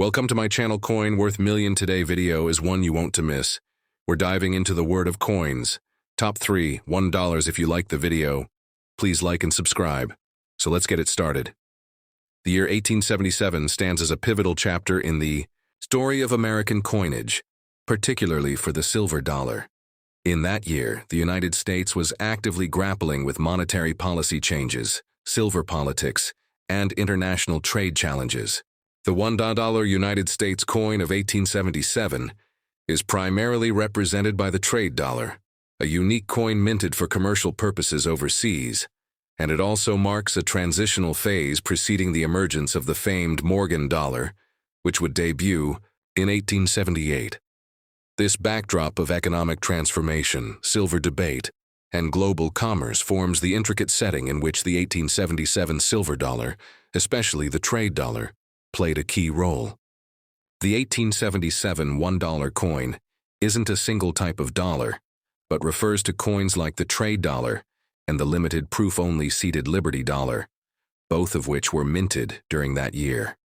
Welcome to my channel. Coin Worth Million. Today video is one you won't to miss. We're diving into the world of coins. Top 3, $1. If you like the video, please like and subscribe. So let's get it started. The year 1877 stands as a pivotal chapter in the story of American coinage, particularly for the silver dollar. In that year, the United States was actively grappling with monetary policy changes, silver politics, and international trade challenges. The $1 United States coin of 1877 is primarily represented by the trade dollar, a unique coin minted for commercial purposes overseas, and it also marks a transitional phase preceding the emergence of the famed Morgan dollar, which would debut in 1878. This backdrop of economic transformation, silver debate, and global commerce forms the intricate setting in which the 1877 silver dollar, especially the trade dollar, played a key role. The 1877 $1 coin isn't a single type of dollar, but refers to coins like the trade dollar and the limited proof-only seated Liberty dollar, both of which were minted during that year.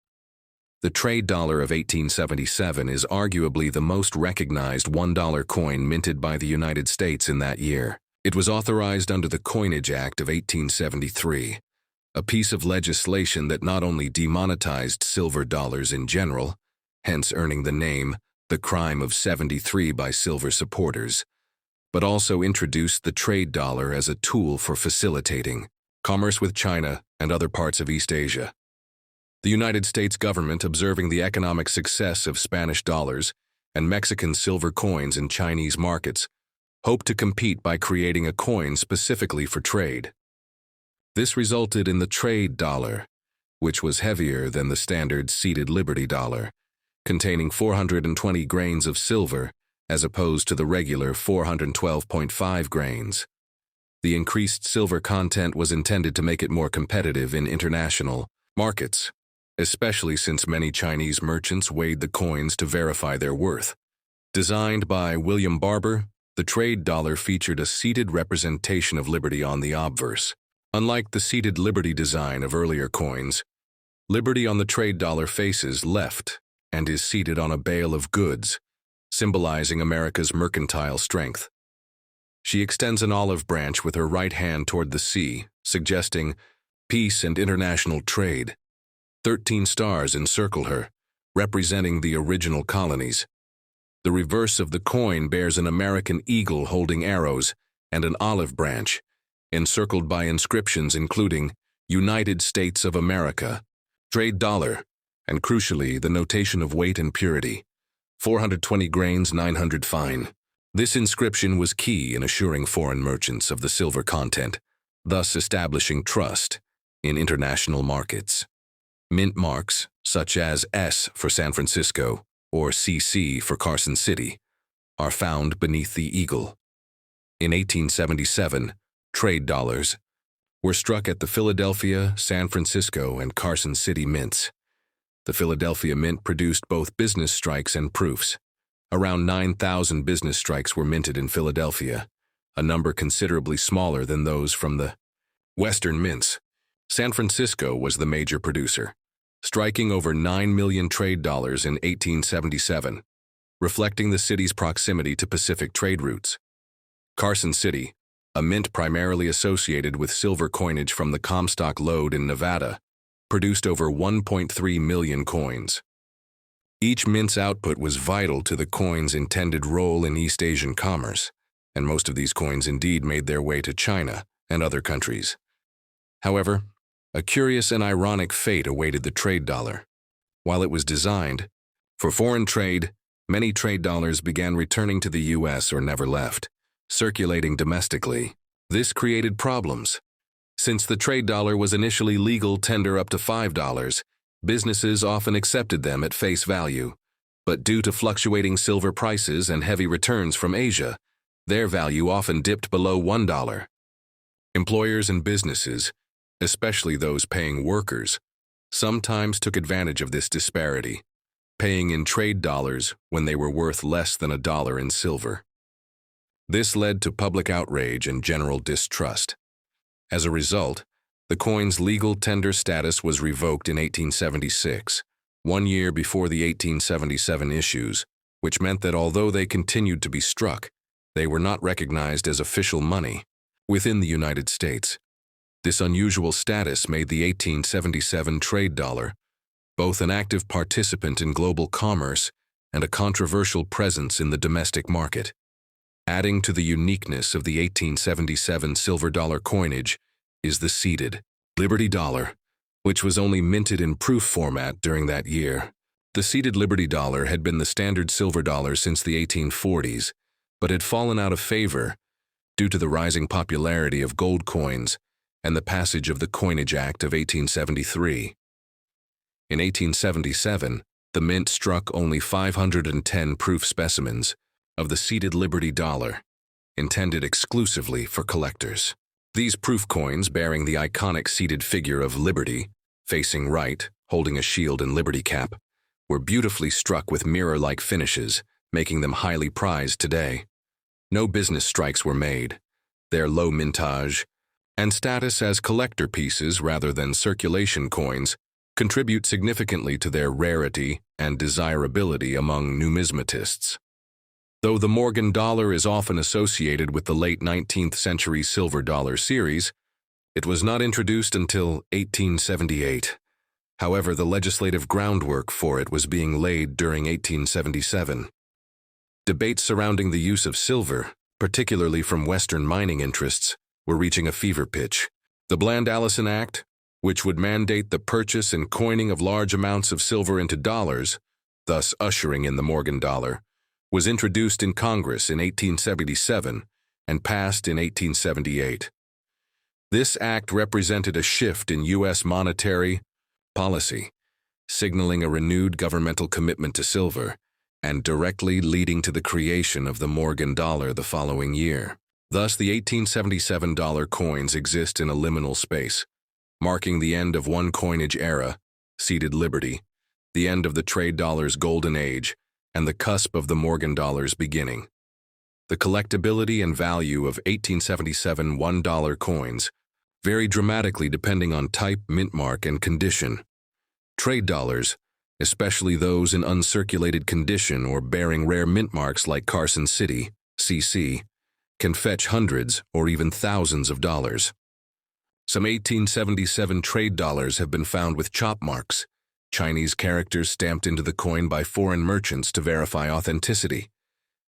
The trade dollar of 1877 is arguably the most recognized $1 coin minted by the United States in that year. It was authorized under the Coinage Act of 1873, a piece of legislation that not only demonetized silver dollars in general, hence earning the name the Crime of 73 by silver supporters, but also introduced the trade dollar as a tool for facilitating commerce with China and other parts of East Asia. The United States government, observing the economic success of Spanish dollars and Mexican silver coins in Chinese markets, hoped to compete by creating a coin specifically for trade. This resulted in the trade dollar, which was heavier than the standard seated Liberty dollar, containing 420 grains of silver as opposed to the regular 412.5 grains. The increased silver content was intended to make it more competitive in international markets, especially since many Chinese merchants weighed the coins to verify their worth. Designed by William Barber, the trade dollar featured a seated representation of Liberty on the obverse. Unlike the seated Liberty design of earlier coins, Liberty on the trade dollar faces left and is seated on a bale of goods, symbolizing America's mercantile strength. She extends an olive branch with her right hand toward the sea, suggesting peace and international trade. 13 stars encircle her, representing the original colonies. The reverse of the coin bears an American eagle holding arrows and an olive branch, encircled by inscriptions including United States of America, trade dollar, and crucially the notation of weight and purity, 420 grains 900 fine. This inscription was key in assuring foreign merchants of the silver content, thus establishing trust in international markets. Mint marks, such as S for San Francisco or CC for Carson City, are found beneath the eagle. In 1877, trade dollars were struck at the Philadelphia, San Francisco, and Carson City mints. The Philadelphia Mint produced both business strikes and proofs. Around 9,000 business strikes were minted in Philadelphia, a number considerably smaller than those from the Western mints. San Francisco was the major producer, striking over 9 million trade dollars in 1877, reflecting the city's proximity to Pacific trade routes. Carson City, a mint primarily associated with silver coinage from the Comstock Lode in Nevada, produced over 1.3 million coins. Each mint's output was vital to the coin's intended role in East Asian commerce, and most of these coins indeed made their way to China and other countries. However, a curious and ironic fate awaited the trade dollar. While it was designed for foreign trade, many trade dollars began returning to the U.S. or never left, circulating domestically. This created problems. Since the trade dollar was initially legal tender up to $5, businesses often accepted them at face value, but due to fluctuating silver prices and heavy returns from Asia, their value often dipped below $1. Employers and businesses, especially those paying workers, sometimes took advantage of this disparity, paying in trade dollars when they were worth less than $1 in silver. This led to public outrage and general distrust. As a result, the coin's legal tender status was revoked in 1876, 1 year before the 1877 issues, which meant that although they continued to be struck, they were not recognized as official money within the United States. This unusual status made the 1877 trade dollar both an active participant in global commerce and a controversial presence in the domestic market. Adding to the uniqueness of the 1877 silver dollar coinage is the seeded Liberty dollar, which was only minted in proof format during that year. The seeded Liberty dollar had been the standard silver dollar since the 1840s, but had fallen out of favor due to the rising popularity of gold coins and the passage of the Coinage Act of 1873. In 1877, the mint struck only 510 proof specimens of the seeded Liberty dollar, intended exclusively for collectors. These proof coins, bearing the iconic seated figure of Liberty, facing right, holding a shield and Liberty cap, were beautifully struck with mirror-like finishes, making them highly prized today. No business strikes were made. Their low mintage and status as collector pieces rather than circulation coins contribute significantly to their rarity and desirability among numismatists. Though the Morgan dollar is often associated with the late 19th century silver dollar series, it was not introduced until 1878. However, the legislative groundwork for it was being laid during 1877. Debates surrounding the use of silver, particularly from Western mining interests, were reaching a fever pitch. The Bland-Allison Act, which would mandate the purchase and coining of large amounts of silver into dollars, thus ushering in the Morgan dollar, was introduced in Congress in 1877 and passed in 1878. This act represented a shift in U.S. monetary policy, signaling a renewed governmental commitment to silver and directly leading to the creation of the Morgan dollar the following year. Thus, the 1877 dollar coins exist in a liminal space, marking the end of one coinage era, seeded Liberty, the end of the trade dollar's golden age, and the cusp of the Morgan dollar's beginning. The collectability and value of 1877 $1 coins vary dramatically depending on type, mint mark, and condition. Trade dollars, especially those in uncirculated condition or bearing rare mint marks like Carson City, CC, can fetch hundreds or even thousands of dollars. Some 1877 trade dollars have been found with chop marks, Chinese characters stamped into the coin by foreign merchants to verify authenticity,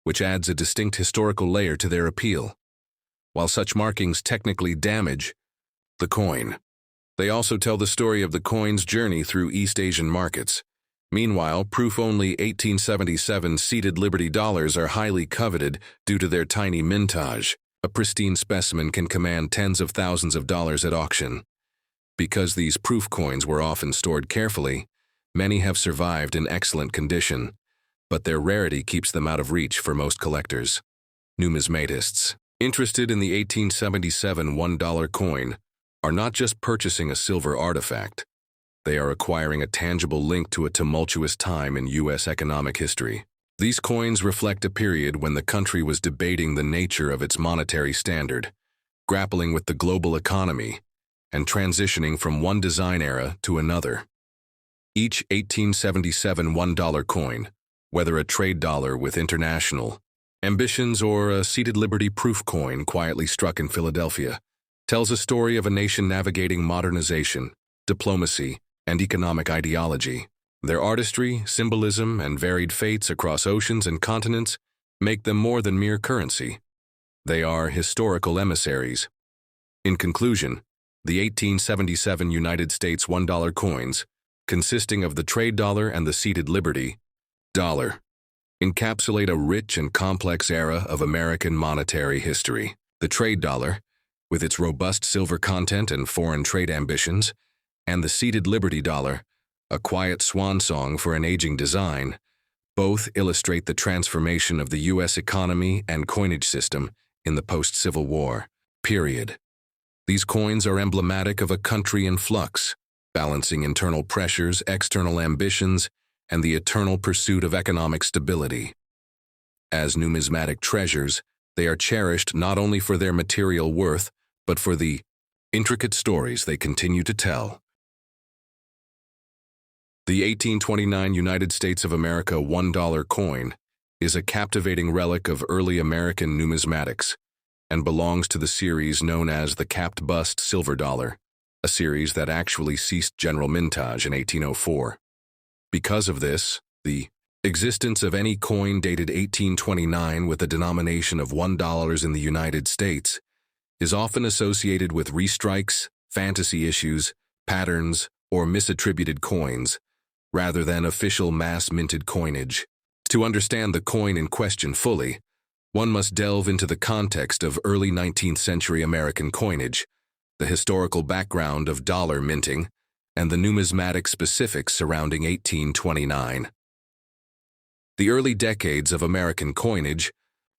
which adds a distinct historical layer to their appeal. While such markings technically damage the coin, they also tell the story of the coin's journey through East Asian markets. Meanwhile, proof-only 1877 seeded Liberty dollars are highly coveted due to their tiny mintage. A pristine specimen can command tens of thousands of dollars at auction. Because these proof coins were often stored carefully, many have survived in excellent condition, but their rarity keeps them out of reach for most collectors. Numismatists, interested in the 1877 $1 coin, are not just purchasing a silver artifact. They are acquiring a tangible link to a tumultuous time in U.S. economic history. These coins reflect a period when the country was debating the nature of its monetary standard, grappling with the global economy, and transitioning from one design era to another. Each 1877 $1 coin, whether a trade dollar with international ambitions or a seeded Liberty proof coin quietly struck in Philadelphia, tells a story of a nation navigating modernization, diplomacy, and economic ideology. Their artistry, symbolism, and varied fates across oceans and continents make them more than mere currency. They are historical emissaries. In conclusion, the 1877 United States $1 coins, consisting of the trade dollar and the seeded Liberty dollar, encapsulate a rich and complex era of American monetary history. The trade dollar, with its robust silver content and foreign trade ambitions, and the seeded Liberty dollar, a quiet swan song for an aging design, both illustrate the transformation of the U.S. economy and coinage system in the post-Civil War period. These coins are emblematic of a country in flux, balancing internal pressures, external ambitions, and the eternal pursuit of economic stability. As numismatic treasures, they are cherished not only for their material worth, but for the intricate stories they continue to tell. The 1829 United States of America $1 coin is a captivating relic of early American numismatics and belongs to the series known as the capped bust silver dollar, a series that actually ceased general mintage in 1804. Because of this, the existence of any coin dated 1829 with a denomination of $1 in the United States is often associated with restrikes, fantasy issues, patterns, or misattributed coins, rather than official mass-minted coinage. To understand the coin in question fully, one must delve into the context of early 19th century American coinage, the historical background of dollar minting, and the numismatic specifics surrounding 1829. The early decades of American coinage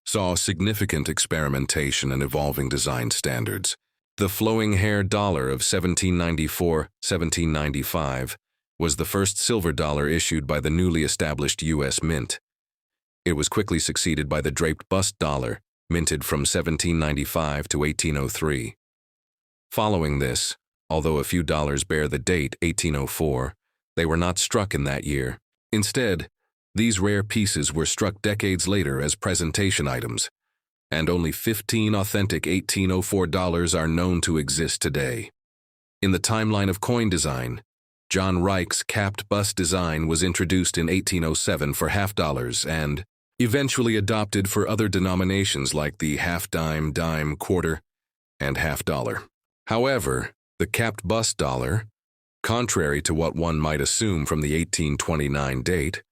saw significant experimentation and evolving design standards. The flowing hair dollar of 1794-1795 was the first silver dollar issued by the newly established U.S. Mint. It was quickly succeeded by the draped bust dollar, minted from 1795 to 1803. Following this, although a few dollars bear the date 1804, they were not struck in that year. Instead, these rare pieces were struck decades later as presentation items, and only 15 authentic 1804 dollars are known to exist today. In the timeline of coin design, John Reich's capped bust design was introduced in 1807 for half dollars and eventually adopted for other denominations like the half dime, dime, quarter, and half dollar. However, the capped bust dollar, contrary to what one might assume from the 1829 date,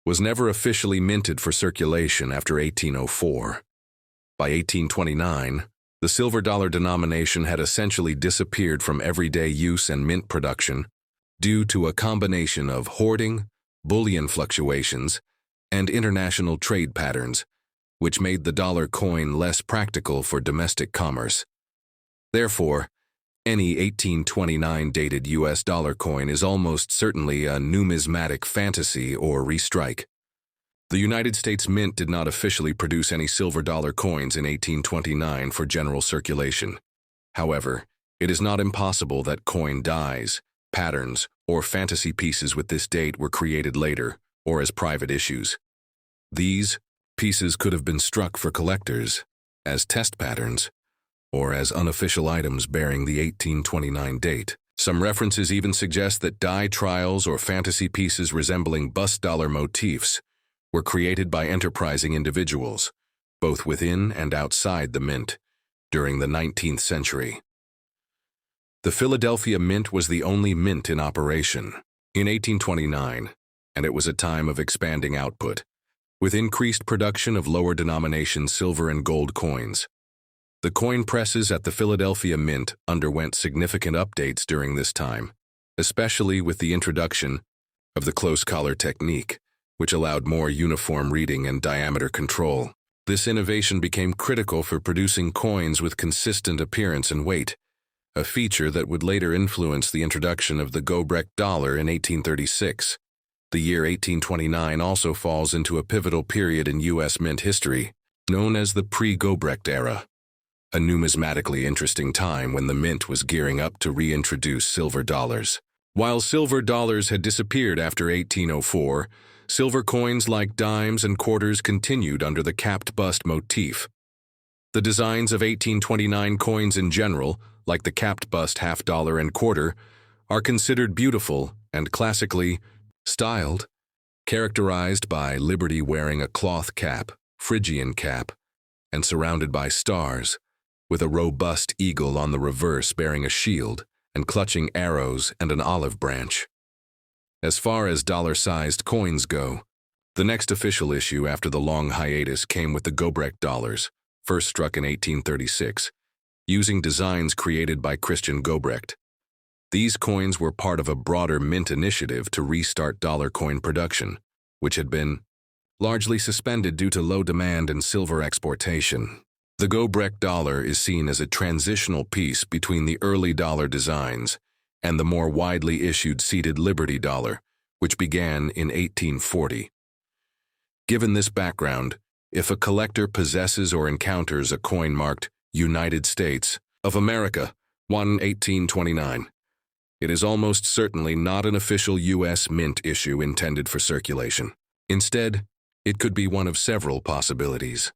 was never officially minted for circulation after 1804. By 1829, the silver dollar denomination had essentially disappeared from everyday use and mint production due to a combination of hoarding, bullion fluctuations, and international trade patterns, which made the dollar coin less practical for domestic commerce. Therefore, any 1829 dated U.S. dollar coin is almost certainly a numismatic fantasy or restrike. The United States Mint did not officially produce any silver dollar coins in 1829 for general circulation. However, it is not impossible that coin dies, patterns, or fantasy pieces with this date were created later or as private issues. These pieces could have been struck for collectors, as test patterns, or as unofficial items bearing the 1829 date. Some references even suggest that die trials or fantasy pieces resembling bust dollar motifs were created by enterprising individuals, both within and outside the mint, during the 19th century. The Philadelphia Mint was the only mint in operation in 1829, and it was a time of expanding output, with increased production of lower denomination silver and gold coins. The coin presses at the Philadelphia Mint underwent significant updates during this time, especially with the introduction of the close collar technique, which allowed more uniform reading and diameter control. This innovation became critical for producing coins with consistent appearance and weight, a feature that would later influence the introduction of the Gobrecht dollar in 1836. The year 1829 also falls into a pivotal period in U.S. mint history, known as the pre-Gobrecht era, a numismatically interesting time when the mint was gearing up to reintroduce silver dollars. While silver dollars had disappeared after 1804, silver coins like dimes and quarters continued under the capped bust motif. The designs of 1829 coins in general, like the capped bust half dollar and quarter, are considered beautiful and classically styled, characterized by Liberty wearing a cloth cap, Phrygian cap, and surrounded by stars, with a robust eagle on the reverse bearing a shield and clutching arrows and an olive branch. As far as dollar-sized coins go, the next official issue after the long hiatus came with the Gobrecht dollars, first struck in 1836, using designs created by Christian Gobrecht. These coins were part of a broader mint initiative to restart dollar coin production, which had been largely suspended due to low demand and silver exportation. The Gobrecht dollar is seen as a transitional piece between the early dollar designs and the more widely issued seated Liberty dollar, which began in 1840. Given this background, if a collector possesses or encounters a coin marked United States of America, 1829, It is almost certainly not an official U.S. mint issue intended for circulation. Instead, it could be one of several possibilities.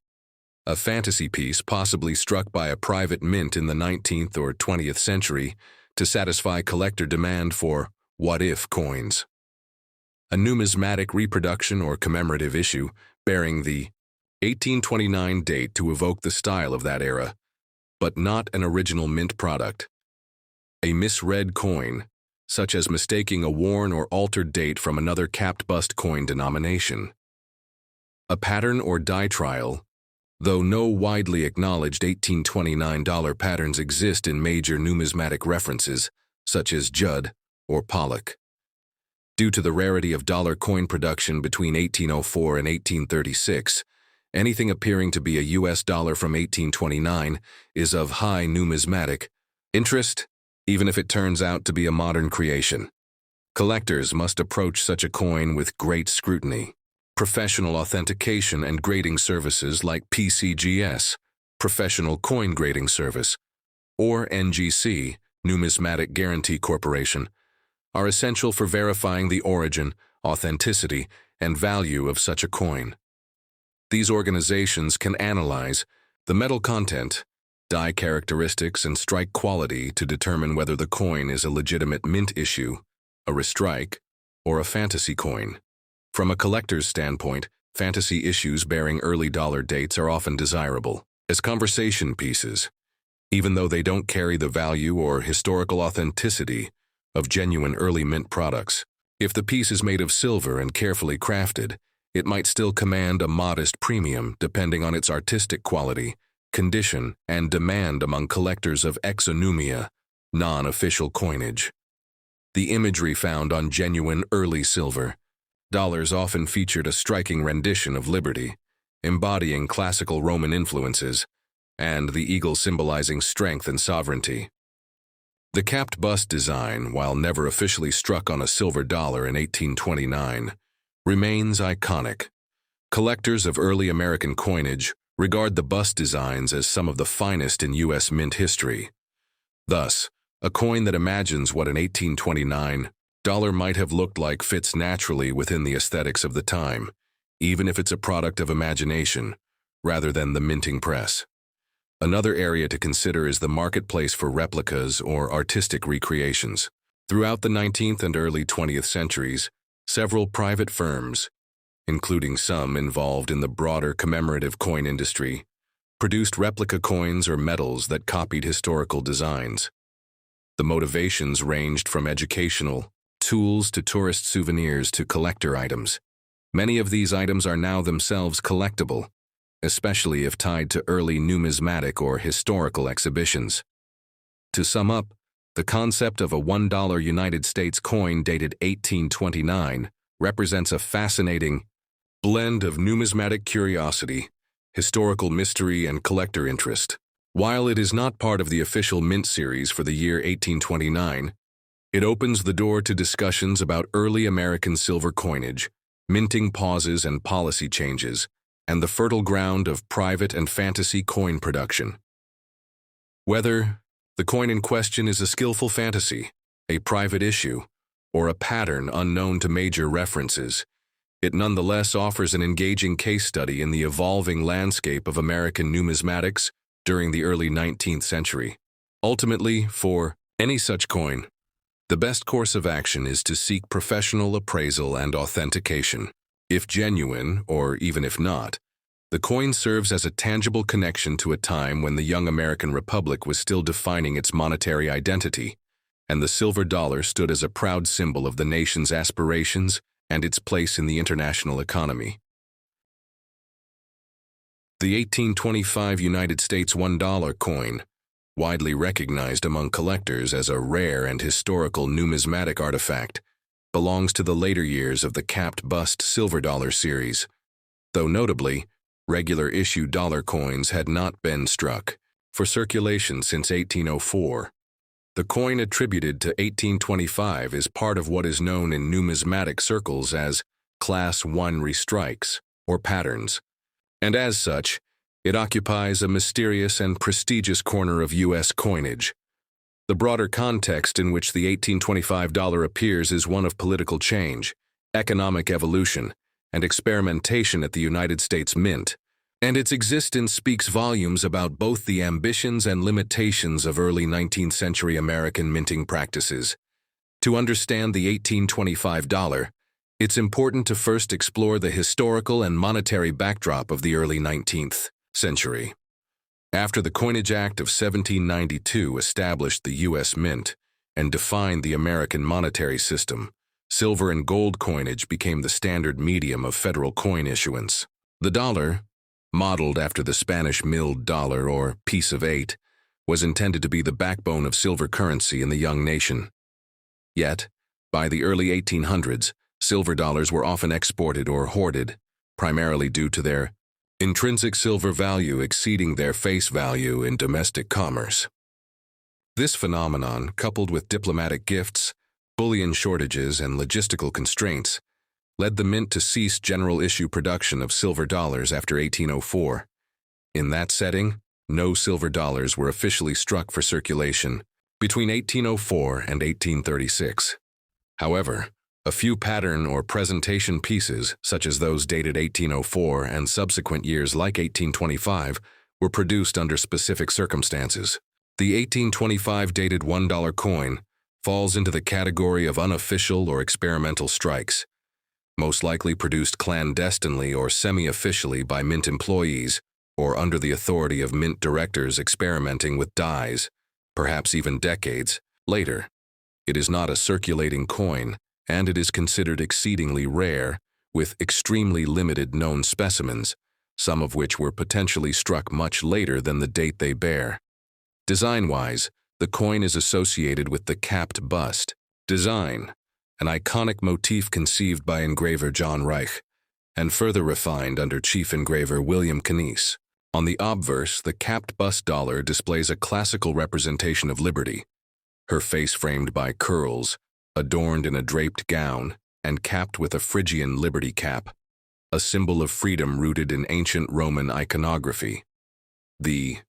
A fantasy piece possibly struck by a private mint in the 19th or 20th century to satisfy collector demand for what-if coins. A numismatic reproduction or commemorative issue bearing the 1829 date to evoke the style of that era, but not an original mint product. A misread coin, such as mistaking a worn or altered date from another capped bust coin denomination. A pattern or die trial, though no widely acknowledged $1829 patterns exist in major numismatic references, such as Judd or Pollock. Due to the rarity of dollar coin production between 1804 and 1836, anything appearing to be a U.S. dollar from 1829 is of high numismatic interest, even if it turns out to be a modern creation. Collectors must approach such a coin with great scrutiny. Professional authentication and grading services like PCGS, Professional Coin Grading Service, or NGC, Numismatic Guarantee Corporation, are essential for verifying the origin, authenticity, and value of such a coin. These organizations can analyze the metal content, die characteristics, and strike quality to determine whether the coin is a legitimate mint issue, a restrike, or a fantasy coin. From a collector's standpoint, fantasy issues bearing early dollar dates are often desirable as conversation pieces, even though they don't carry the value or historical authenticity of genuine early mint products. If the piece is made of silver and carefully crafted, it might still command a modest premium depending on its artistic quality, condition, and demand among collectors of exonumia, non-official coinage. The imagery found on genuine early silver dollars often featured a striking rendition of liberty, embodying classical Roman influences, and the eagle symbolizing strength and sovereignty. The capped bust design, while never officially struck on a silver dollar in 1829, remains iconic. Collectors of early American coinage regard the bust designs as some of the finest in U.S. mint history. Thus, a coin that imagines what an 1829 dollar might have looked like fits naturally within the aesthetics of the time, even if it's a product of imagination, rather than the minting press. Another area to consider is the marketplace for replicas or artistic recreations. Throughout the 19th and early 20th centuries, several private firms, including some involved in the broader commemorative coin industry, produced replica coins or medals that copied historical designs. The motivations ranged from educational tools to tourist souvenirs to collector items. Many of these items are now themselves collectible, especially if tied to early numismatic or historical exhibitions. To sum up, the concept of a $1 United States coin dated 1829 represents a fascinating blend of numismatic curiosity, historical mystery, and collector interest. While it is not part of the official mint series for the year 1829, it opens the door to discussions about early American silver coinage, minting pauses and policy changes, and the fertile ground of private and fantasy coin production. Whether the coin in question is a skillful fantasy, a private issue, or a pattern unknown to major references, it nonetheless offers an engaging case study in the evolving landscape of American numismatics during the early 19th century. Ultimately, for any such coin, the best course of action is to seek professional appraisal and authentication. If genuine, or even if not, the coin serves as a tangible connection to a time when the young American Republic was still defining its monetary identity, and the silver dollar stood as a proud symbol of the nation's aspirations and its place in the international economy. The 1825 United States $1 coin, widely recognized among collectors as a rare and historical numismatic artifact, belongs to the later years of the capped bust silver dollar series, though notably, regular issue dollar coins had not been struck for circulation since 1804. The coin attributed to 1825 is part of what is known in numismatic circles as Class I restrikes, or patterns, and as such, it occupies a mysterious and prestigious corner of U.S. coinage. The broader context in which the $1825 appears is one of political change, economic evolution, and experimentation at the United States Mint, and its existence speaks volumes about both the ambitions and limitations of early 19th century American minting practices. To understand the $1825, it's important to first explore the historical and monetary backdrop of the early 19th century. After the Coinage Act of 1792 established the U.S. Mint and defined the American monetary system, silver and gold coinage became the standard medium of federal coin issuance. The dollar, modeled after the Spanish milled dollar or piece of eight, was intended to be the backbone of silver currency in the young nation. Yet, by the early 1800s, silver dollars were often exported or hoarded, primarily due to their intrinsic silver value exceeding their face value in domestic commerce. This phenomenon, coupled with diplomatic gifts, bullion shortages, and logistical constraints, led the mint to cease general issue production of silver dollars after 1804. In that setting, no silver dollars were officially struck for circulation between 1804 and 1836. However, a few pattern or presentation pieces, such as those dated 1804 and subsequent years like 1825, were produced under specific circumstances. The 1825 dated $1 coin falls into the category of unofficial or experimental strikes, most likely produced clandestinely or semi-officially by mint employees or under the authority of mint directors experimenting with dies, perhaps even decades later. It is not a circulating coin, and it is considered exceedingly rare, with extremely limited known specimens, some of which were potentially struck much later than the date they bear. Design-wise, the coin is associated with the capped bust design, an iconic motif conceived by engraver John Reich, and further refined under chief engraver William Canice. On the obverse, the capped bust dollar displays a classical representation of liberty, her face framed by curls, adorned in a draped gown, and capped with a Phrygian liberty cap, a symbol of freedom rooted in ancient Roman iconography. The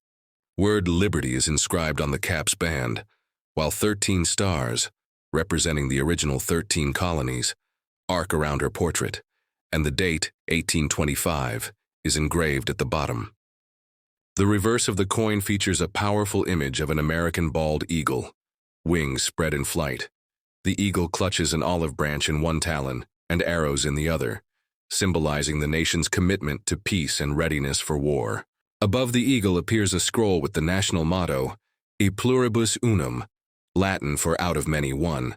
word liberty is inscribed on the cap's band, while 13 stars, representing the original 13 colonies, arc around her portrait, and the date, 1825, is engraved at the bottom. The reverse of the coin features a powerful image of an American bald eagle, wings spread in flight. The eagle clutches an olive branch in one talon and arrows in the other, symbolizing the nation's commitment to peace and readiness for war. Above the eagle appears a scroll with the national motto, E pluribus unum, Latin for out of many one,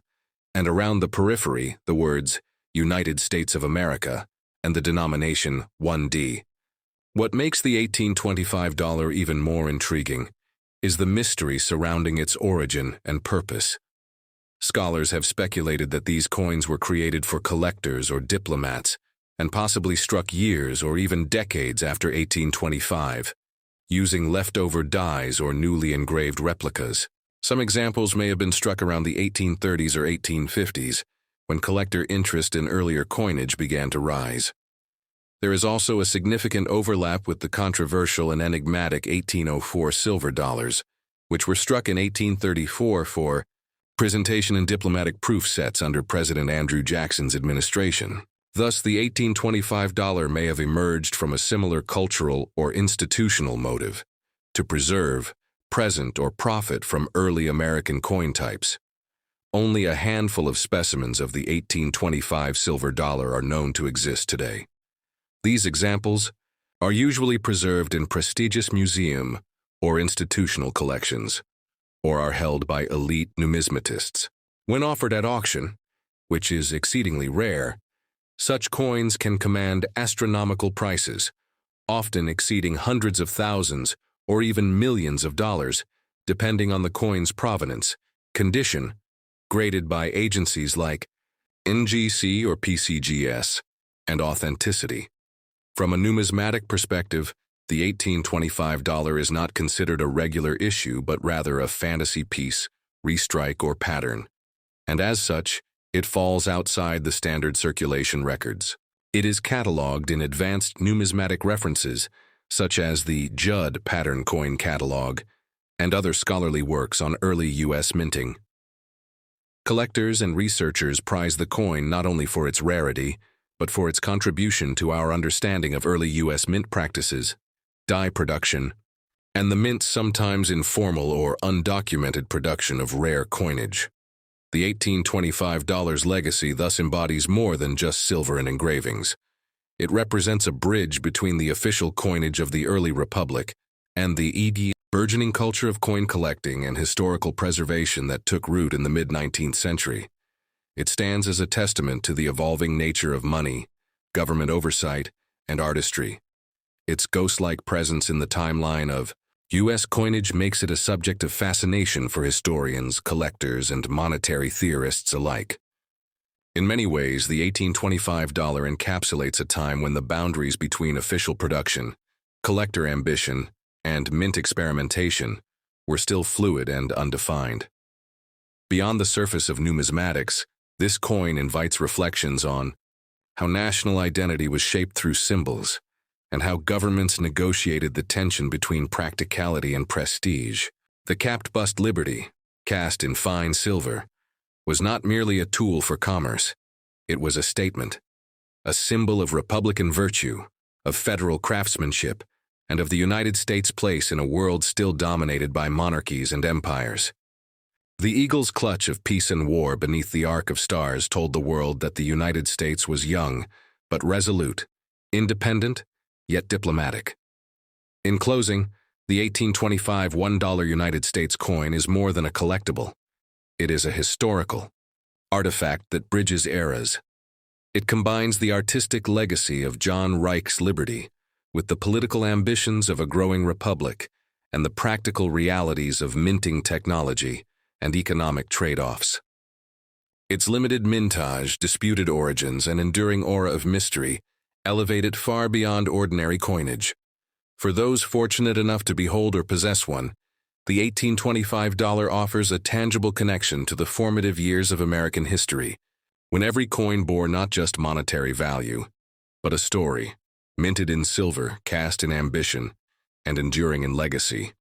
and around the periphery the words United States of America and the denomination 1D. What makes the $1825 even more intriguing is the mystery surrounding its origin and purpose. Scholars have speculated that these coins were created for collectors or diplomats and possibly struck years or even decades after 1825, using leftover dies or newly engraved replicas. Some examples may have been struck around the 1830s or 1850s, when collector interest in earlier coinage began to rise. There is also a significant overlap with the controversial and enigmatic 1804 silver dollars, which were struck in 1834 for presentation and diplomatic proof sets under President Andrew Jackson's administration. Thus, the $1825 may have emerged from a similar cultural or institutional motive, to preserve, present, or profit from early American coin types. Only a handful of specimens of the 1825 silver dollar are known to exist today. These examples are usually preserved in prestigious museum or institutional collections, or are held by elite numismatists. When offered at auction, which is exceedingly rare, such coins can command astronomical prices, often exceeding hundreds of thousands or even millions of dollars, depending on the coin's provenance, condition, graded by agencies like NGC or PCGS, and authenticity. From a numismatic perspective, the $1825 is not considered a regular issue but rather a fantasy piece, restrike, or pattern, and as such, it falls outside the standard circulation records. It is cataloged in advanced numismatic references, such as the Judd Pattern Coin Catalog, and other scholarly works on early U.S. minting. Collectors and researchers prize the coin not only for its rarity, but for its contribution to our understanding of early U.S. mint practices, dye production, and the mint's sometimes informal or undocumented production of rare coinage. The $1825 legacy thus embodies more than just silver and engravings. It represents a bridge between the official coinage of the early republic and the burgeoning culture of coin collecting and historical preservation that took root in the mid-19th century. It stands as a testament to the evolving nature of money, government oversight, and artistry. Its ghost-like presence in the timeline of U.S. coinage makes it a subject of fascination for historians, collectors, and monetary theorists alike. In many ways, the $1825 encapsulates a time when the boundaries between official production, collector ambition, and mint experimentation were still fluid and undefined. Beyond the surface of numismatics, this coin invites reflections on how national identity was shaped through symbols, and how governments negotiated the tension between practicality and prestige. The capped bust Liberty, cast in fine silver, was not merely a tool for commerce. It was a statement, a symbol of Republican virtue, of federal craftsmanship, and of the United States' place in a world still dominated by monarchies and empires. The eagle's clutch of peace and war beneath the arc of stars told the world that the United States was young, but resolute, independent, yet diplomatic. In closing, the 1825 $1 United States coin is more than a collectible. It is a historical artifact that bridges eras. It combines the artistic legacy of John Reich's Liberty with the political ambitions of a growing republic and the practical realities of minting technology and economic trade-offs. Its limited mintage, disputed origins, and enduring aura of mystery elevate it far beyond ordinary coinage. For those fortunate enough to behold or possess one, the $1825 offers a tangible connection to the formative years of American history, when every coin bore not just monetary value, but a story, minted in silver, cast in ambition, and enduring in legacy.